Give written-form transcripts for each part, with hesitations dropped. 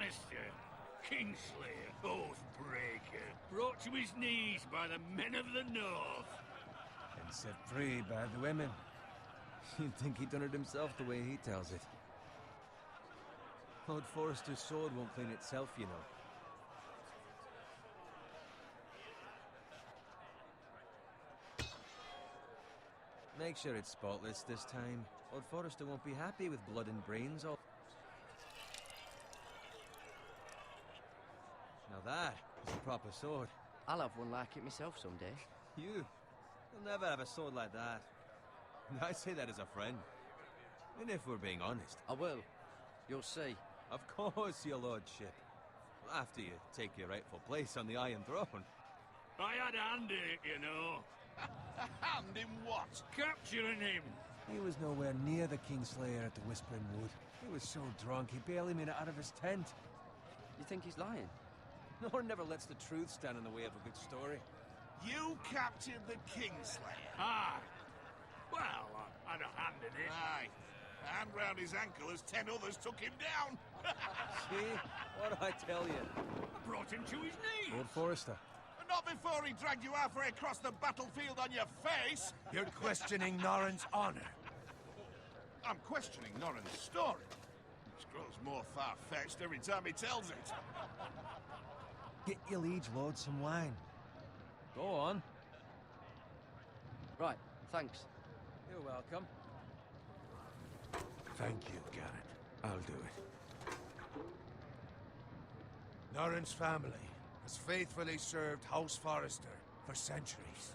Lannister, Kingslayer, Oathbreaker, brought to his knees by the men of the North. And set free by the women. You'd think he'd done it himself the way he tells it. Lord Forrester's sword won't clean itself, you know. Make sure it's spotless this time. Lord Forrester won't be happy with blood and brains all... Now that is a proper sword. I'll have one like it myself someday. You'll never have a sword like that. And I say that as a friend. And if we're being honest... I will. You'll see. Of course, your lordship. After you take your rightful place on the Iron Throne. I had a hand in it, you know. A hand in what? Capturing him. He was nowhere near the Kingslayer at the Whispering Wood. He was so drunk he barely made it out of his tent. You think he's lying? Nor never lets the truth stand in the way of a good story. You captured the Kingslayer? Aye. Well, I had a hand in it. Aye. A hand round his ankle as 10 others took him down. See? What'd I tell you? I brought him to his knees. Lord Forrester. Not before he dragged you halfway across the battlefield on your face. You're questioning Norrin's honor. I'm questioning Norrin's story. Which grows more far-fetched every time he tells it. Get your liege lord some wine. Go on. Right, thanks. You're welcome. Thank you, Garrett. I'll do it. Norrin's family has faithfully served House Forrester for centuries.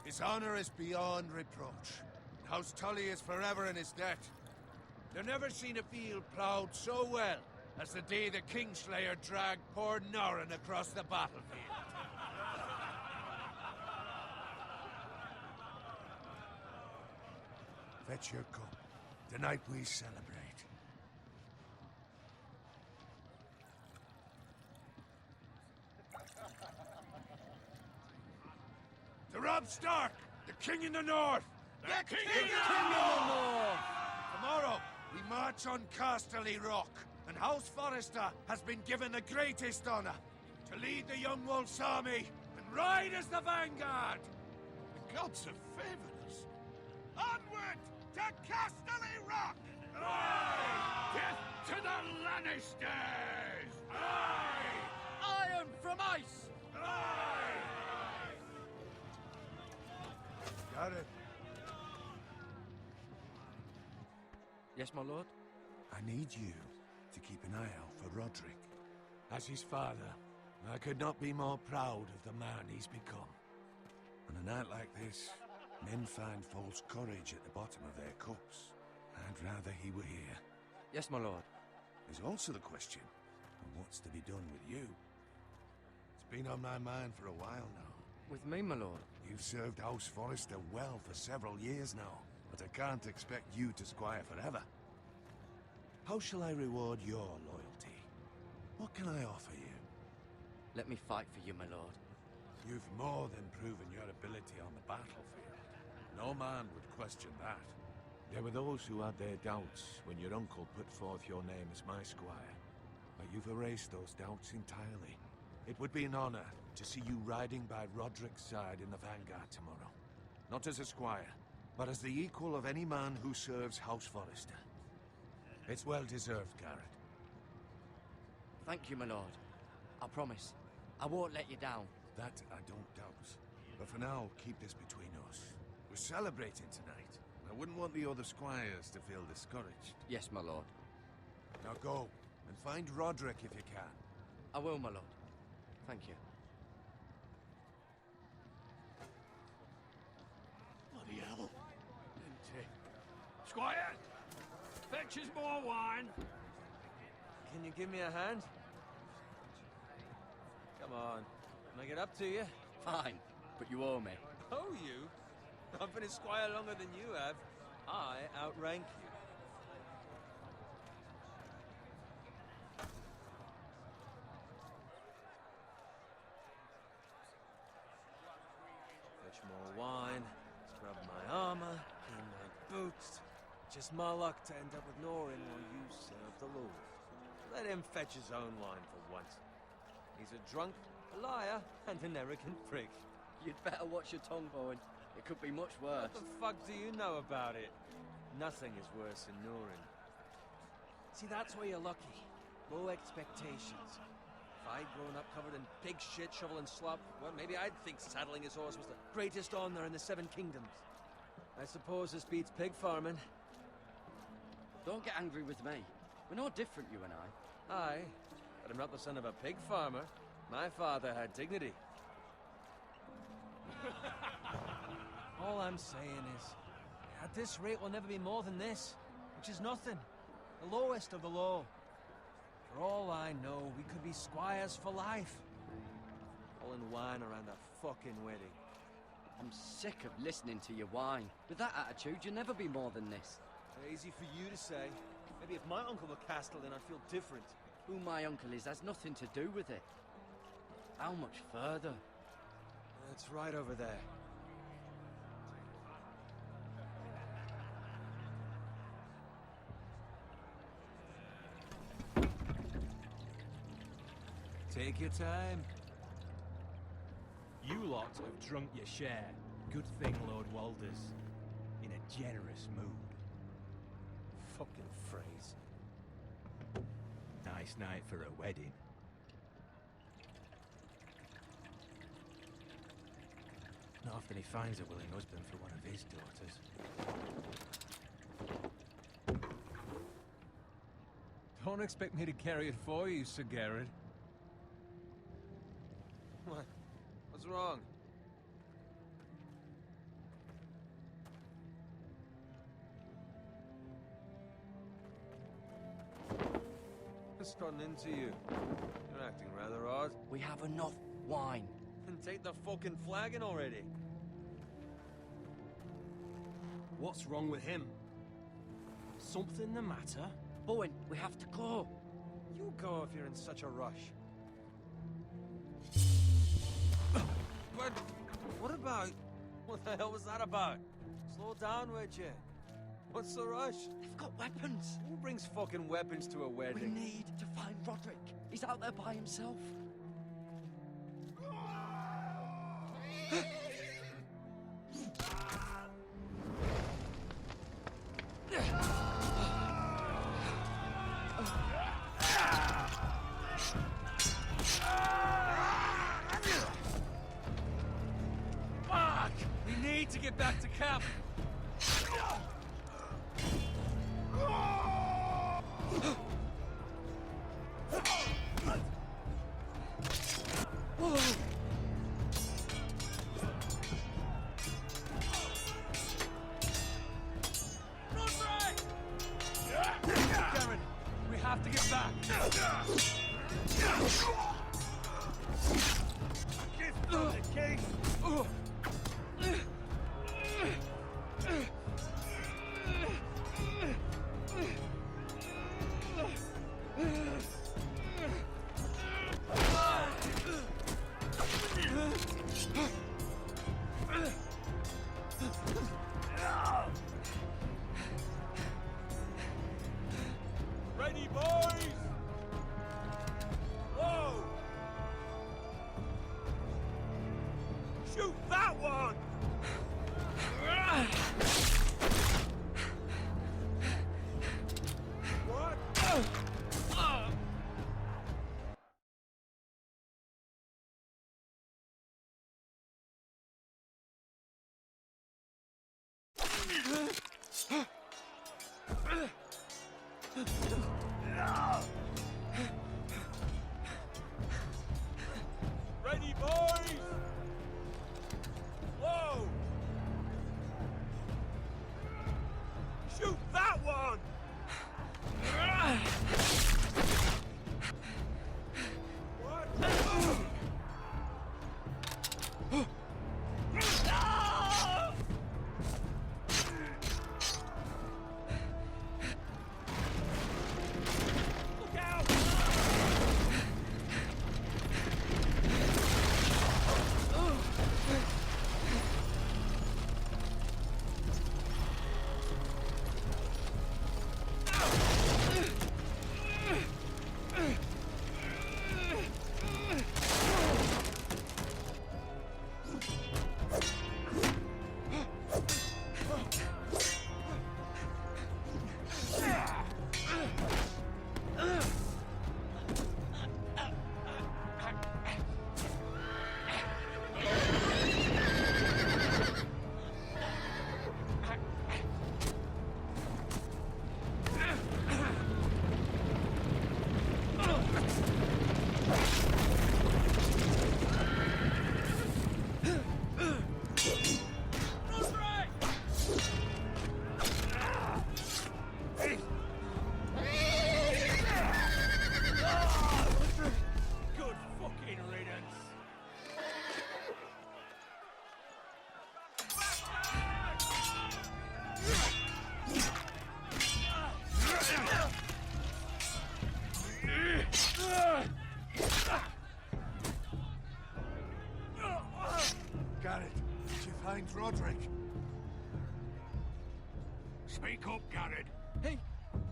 His honor is beyond reproach. House Tully is forever in his debt. They've never seen a field ploughed so well as the day the Kingslayer dragged poor Norrin across the battlefield. Fetch your cup. Tonight we celebrate. To Robb Stark, the King in the North! The King in of the North! Tomorrow, we march on Casterly Rock, and House Forrester has been given the greatest honor to lead the Young Wolf's army and ride as the vanguard! The gods have favored us. Onward to Casterly Rock! Aye! Death to the Lannisters! Aye! Iron from ice! Aye! Got it. Yes, my lord? I need you to keep an eye out for Roderick. As his father, I could not be more proud of the man he's become. On a night like this, men find false courage at the bottom of their cups. I'd rather he were here. Yes, my lord. There's also the question of what's to be done with you. It's been on my mind for a while now. With me, my lord? You've served House Forrester well for several years now, but I can't expect you to squire forever. How shall I reward your loyalty? What can I offer you? Let me fight for you, my lord. You've more than proven your ability on the battlefield. No man would question that. There were those who had their doubts when your uncle put forth your name as my squire. But you've erased those doubts entirely. It would be an honor to see you riding by Roderick's side in the vanguard tomorrow. Not as a squire, but as the equal of any man who serves House Forrester. It's well deserved, Garrett. Thank you, my lord. I promise. I won't let you down. That I don't doubt. But for now, keep this between us. We're celebrating tonight. I wouldn't want the other squires to feel discouraged. Yes, my lord. Now go, and find Roderick if you can. I will, my lord. Thank you. Bloody hell. Empty. Squire! Fetch us more wine. Can you give me a hand? Come on. Can I get up to you? Fine, but you owe me. Oh, you? I've been a squire longer than you have. I outrank you. Fetch more wine, scrub my armor, clean my boots. Just my luck to end up with Norrin while you serve the Lord. Let him fetch his own line for once. He's a drunk, a liar, and an arrogant prick. You'd better watch your tongue, Bowen. It could be much worse. What the fuck do you know about it? Nothing is worse than Nurin. See, that's where you're lucky. Low expectations. If I'd grown up covered in pig shit, shovel and slop, well, maybe I'd think saddling his horse was the greatest honor in the Seven Kingdoms. I suppose this beats pig farming. Don't get angry with me. We're no different, you and I. Aye, but I'm not the son of a pig farmer. My father had dignity. All I'm saying is, at this rate we'll never be more than this, which is nothing. The lowest of the low. For all I know, we could be squires for life. Pulling wine around a fucking wedding. I'm sick of listening to your whine. With that attitude, you'll never be more than this. Easy for you to say. Maybe if my uncle were Castellan, I'd feel different. Who my uncle is has nothing to do with it. How much further? It's right over there. Take your time. You lot have drunk your share. Good thing Lord Walder's in a generous mood. Fucking phrase. Nice night for a wedding. Not often he finds a willing husband for one of his daughters. Don't expect me to carry it for you, Sir Garrett. What? What's wrong? What's gotten into you? You're acting rather odd. We have enough wine. Then take the fucking flagon already. What's wrong with him? Something the matter? Bowen, we have to go. You go if you're in such a rush. But what about... What the hell was that about? Slow down, would you? What's the rush? They've got weapons. Who brings fucking weapons to a We wedding? need to find Roderick. He's out there by himself. Fuck! We need to get back to camp. Garen, we have to get back. Gift from the king! Ready, boys! Whoa! Shoot that one! What? Ready, boys! Whoa! Shoot that one! What? Wake up, Garrett.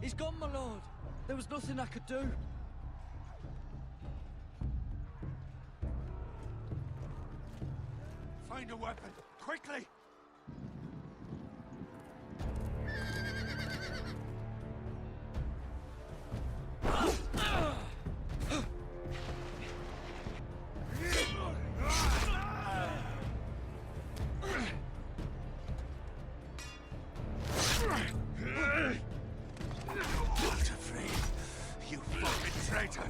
He's gone, my lord. There was nothing I could do. Find a weapon, quickly! You fucking traitor!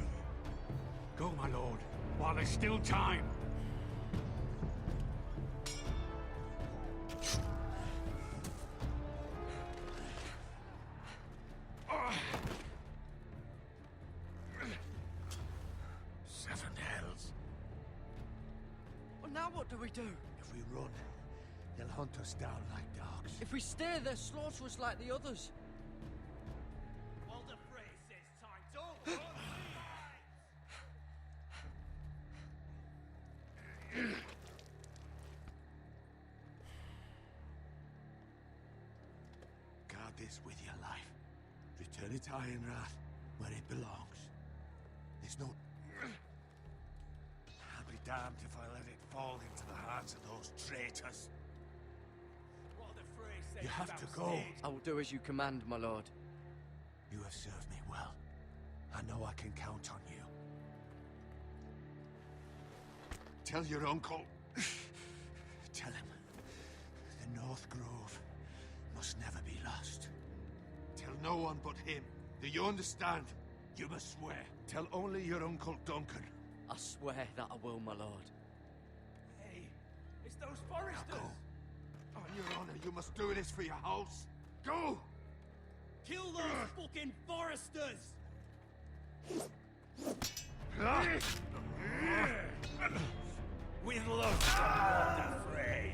Go, my lord, while there's still time. Seven hells. Well, now what do we do? If we run, they'll hunt us down like dogs. If we stay, they'll slaughter us like the others. Walder Frey says time to Guard this with your life. Return it to Ironrath, where it belongs. There's no... I'll be damned if I let it fall into the hands of those traitors. Walder Frey says You have to go. upstage. I will do as you command, my lord. You have served me well. I know I can count on you. Tell your uncle. Tell him. The North Grove must never be lost. Tell no one but him. Do you understand? You must swear. Tell only your Uncle Duncan. I swear that I will, my lord. Hey, it's those foresters. Now go. On your honor, you must do this for your house. Go! Kill those fucking foresters. With love, Walder Frey.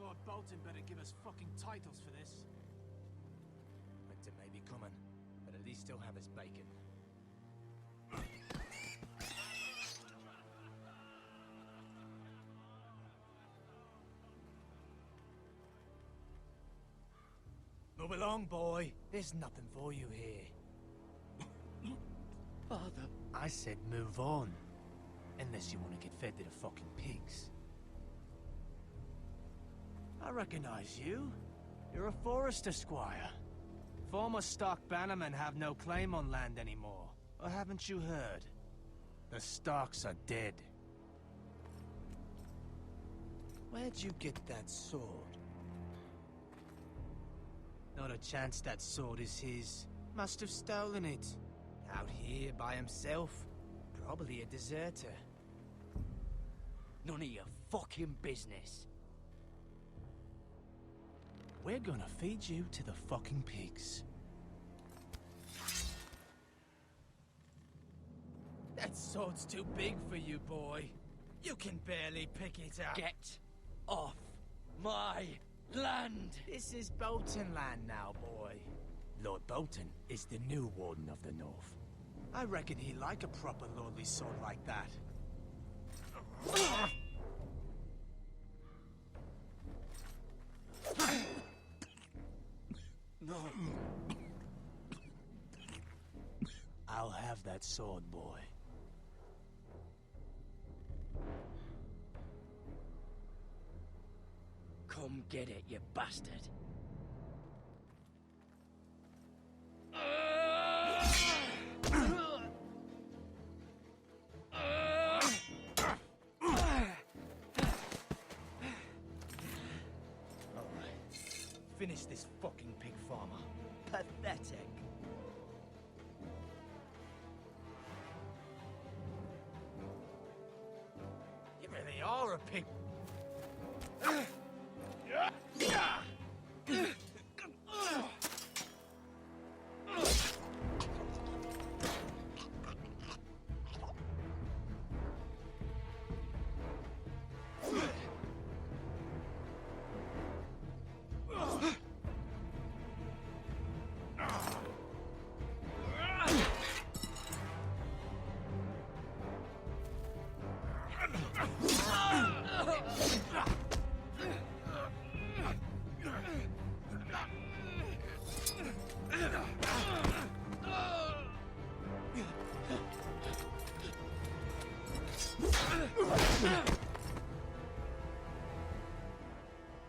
Lord Bolton better give us fucking titles for this. Winter may be coming, but at least he'll have his bacon. Move along, boy. There's nothing for you here. Father. I said move on. Unless you want to get fed to the fucking pigs. I recognize you. You're a Forester squire. Former Stark bannermen have no claim on land anymore. Or haven't you heard? The Starks are dead. Where'd you get that sword? Not a chance that sword is his. Must have stolen it. Out here by himself. Probably a deserter. None of your fucking business. We're gonna feed you to the fucking pigs. That sword's too big for you, boy. You can barely pick it up. Get off my land! This is Bolton land now, boy. Lord Bolton is the new Warden of the North. I reckon he'd like a proper lordly sword like that. No. I'll have that sword, boy. Come get it, you bastard. Finish this fucking pig farmer. Pathetic. You really are a pig.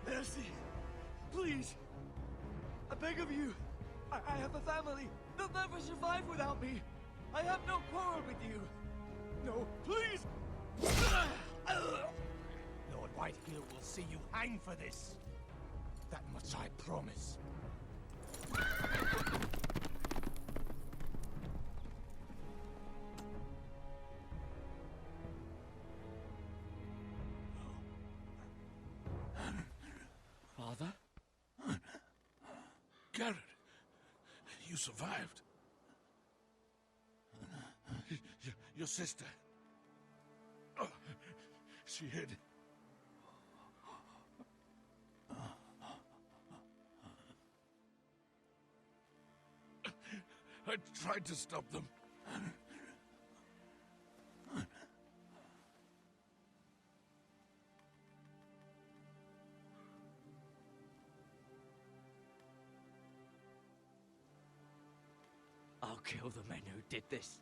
Mercy! Please! I beg of you! I have a family! They'll never survive without me! I have no quarrel with you! No, please! Lord Whitehill will see you hang for this. That much I promise. Father? Garrett, you survived. Your sister. Oh, she hid. I tried to stop them. I'll kill the men who did this.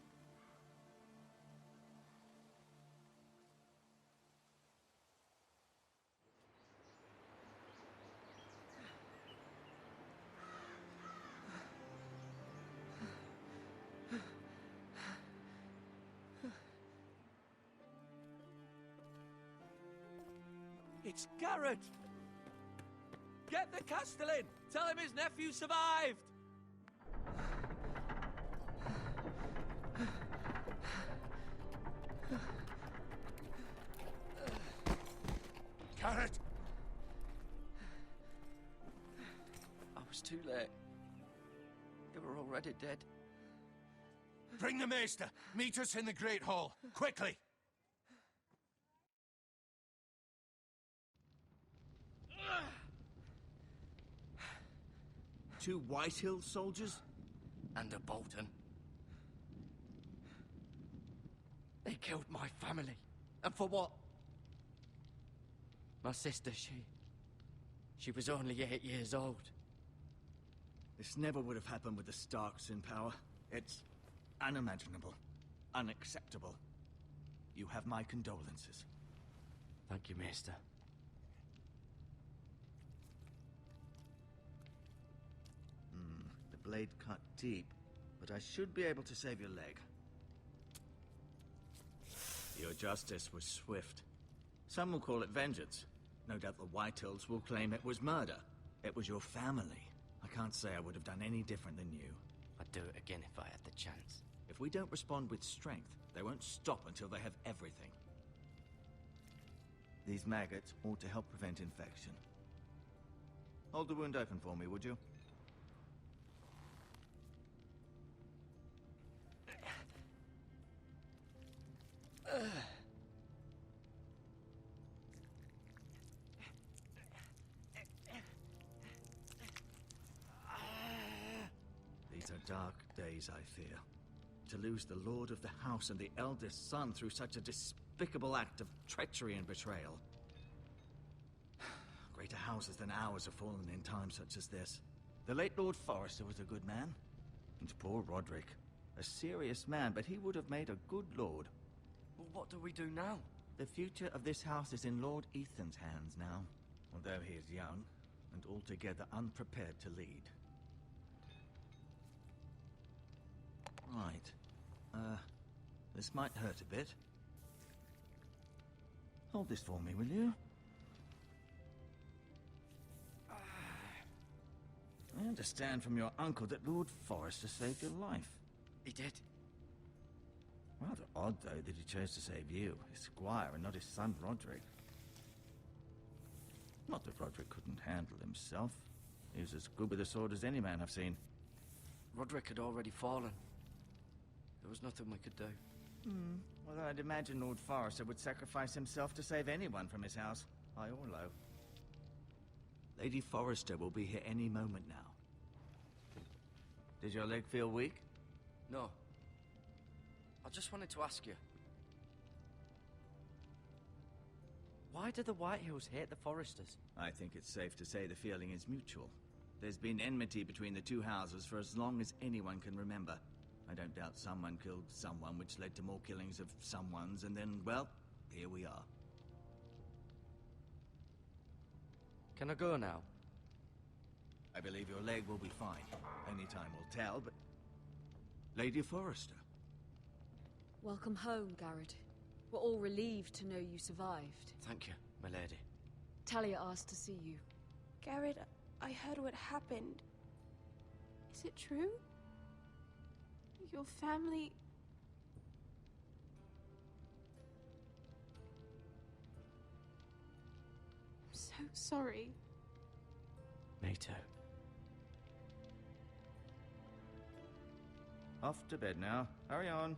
It's Garrett! Get the Castellan! Tell him his nephew survived! Garrett! I was too late. They were already dead. Bring the Maester! Meet us in the Great Hall! Quickly! Two Whitehill soldiers? And a Bolton. They killed my family. And for what? My sister, she was only 8 years old. This never would have happened with the Starks in power. It's unimaginable. Unacceptable. You have my condolences. Thank you, Maester. The blade cut deep, but I should be able to save your leg. Your justice was swift. Some will call it vengeance. No doubt the Whitehills will claim it was murder. It was your family. I can't say I would have done any different than you. I'd do it again if I had the chance. If we don't respond with strength, they won't stop until they have everything. These maggots ought to help prevent infection. Hold the wound open for me, would you? These are dark days, I fear. To lose the lord of the house and the eldest son through such a despicable act of treachery and betrayal. Greater houses than ours have fallen in times such as this. The late Lord Forrester was a good man. And poor Roderick. A serious man, but he would have made a good lord. Well, what do we do now? The future of this house is in Lord Ethan's hands now. Although he is young, and altogether unprepared to lead. Right. This might hurt a bit. Hold this for me, will you? I understand from your uncle that Lord Forrester saved your life. He did. Rather odd, though, that he chose to save you, his squire, and not his son Roderick. Not that Roderick couldn't handle himself. He was as good with a sword as any man I've seen. Roderick had already fallen. There was nothing we could do. Well, I'd imagine Lord Forrester would sacrifice himself to save anyone from his house, high or low. Lady Forrester will be here any moment now. Does your leg feel weak? No. I just wanted to ask you. Why do the Whitehills hate the Forresters? I think it's safe to say the feeling is mutual. There's been enmity between the two houses for as long as anyone can remember. I don't doubt someone killed someone, which led to more killings of someones, and then, well, here we are. Can I go now? I believe your leg will be fine. Only time will tell, but... Lady Forrester. Welcome home, Garrett. We're all relieved to know you survived. Thank you, my lady. Talia asked to see you. Garrett, I heard what happened. Is it true? Your family... I'm so sorry. Me too. Off to bed now. Hurry on.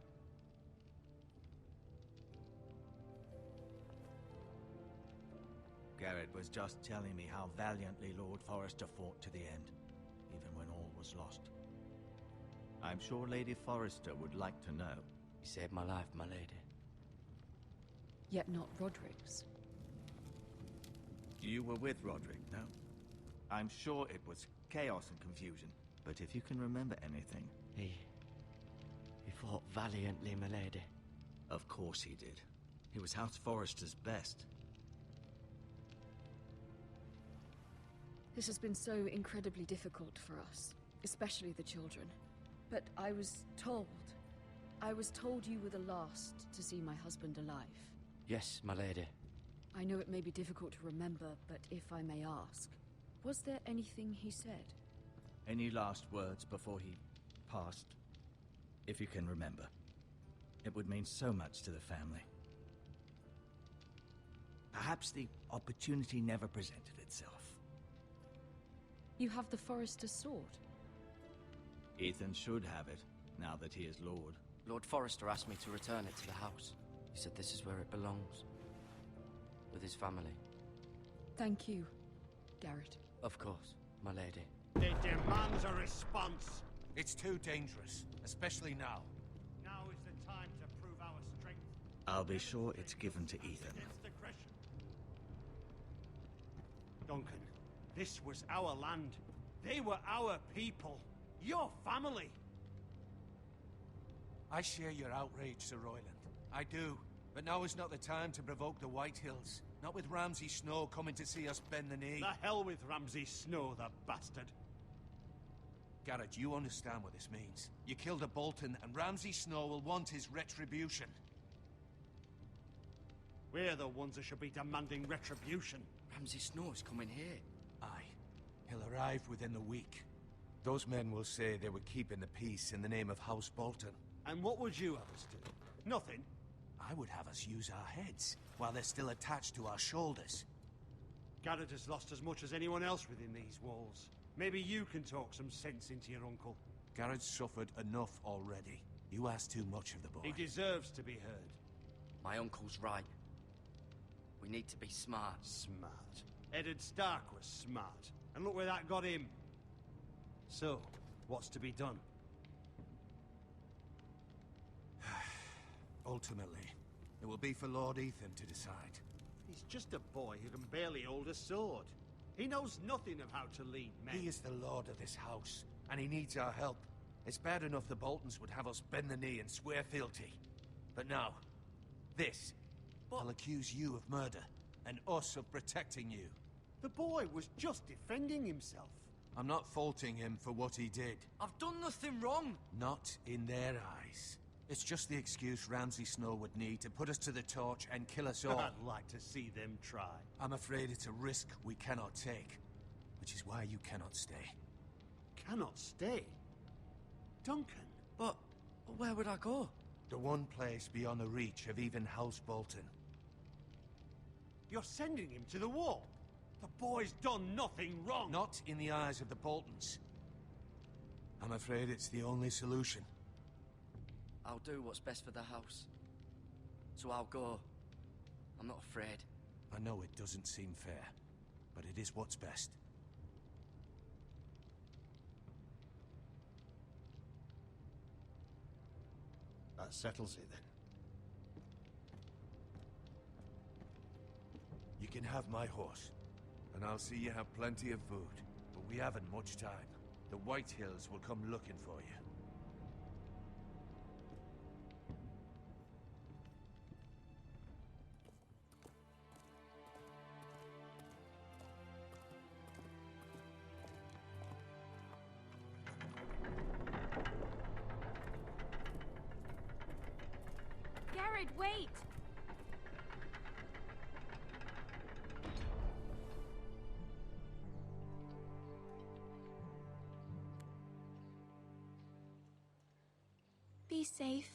Garrett was just telling me how valiantly Lord Forrester fought to the end, even when all was lost. I'm sure Lady Forrester would like to know. You saved my life, my lady. Yet not Roderick's. You were with Roderick, no? I'm sure it was chaos and confusion, but if you can remember anything... He fought valiantly, my lady. Of course he did. He was House Forrester's best. This has been so incredibly difficult for us, especially the children. But I was told you were the last to see my husband alive. Yes, my lady. I know it may be difficult to remember, but if I may ask, was there anything he said? Any last words before he passed? If you can remember. It would mean so much to the family. Perhaps the opportunity never presented itself. You have the Forrester's sword. Ethan should have it, now that he is Lord. Lord Forrester asked me to return it to the house. He said this is where it belongs. With his family. Thank you, Garrett. Of course, my lady. It demands a response. It's too dangerous, especially now. Now is the time to prove our strength. I'll be sure it's given to Ethan. Against aggression. Duncan, this was our land. They were our people. Your family. I share your outrage, Sir Royland. I do. But now is not the time to provoke the Whitehills. Not with Ramsay Snow coming to see us bend the knee. The hell with Ramsay Snow, the bastard. Garrett, you understand what this means. You killed a Bolton, and Ramsay Snow will want his retribution. We're the ones that should be demanding retribution. Ramsay Snow is coming here. Aye. He'll arrive within the week. Those men will say they were keeping the peace in the name of House Bolton. And what would you have us do? Nothing. I would have us use our heads, while they're still attached to our shoulders. Garrett has lost as much as anyone else within these walls. Maybe you can talk some sense into your uncle. Garrett's suffered enough already. You ask too much of the boy. He deserves to be heard. My uncle's right. We need to be smart. Smart. Eddard Stark was smart. And look where that got him. So, what's to be done? Ultimately, it will be for Lord Ethan to decide. He's just a boy who can barely hold a sword. He knows nothing of how to lead men. He is the lord of this house, and he needs our help. It's bad enough the Boltons would have us bend the knee and swear fealty. But now, this. I'll accuse you of murder, and us of protecting you. The boy was just defending himself. I'm not faulting him for what he did. I've done nothing wrong! Not in their eyes. It's just the excuse Ramsay Snow would need to put us to the torch and kill us all. I'd like to see them try. I'm afraid it's a risk we cannot take, which is why you cannot stay. Cannot stay? Duncan? But where would I go? The one place beyond the reach of even House Bolton. You're sending him to the wall? The boy's done nothing wrong! Not in the eyes of the Boltons. I'm afraid it's the only solution. I'll do what's best for the house. So I'll go. I'm not afraid. I know it doesn't seem fair, but it is what's best. That settles it, then. You can have my horse, and I'll see you have plenty of food. But we haven't much time. The White Hills will come looking for you. Garrett, wait! Be safe.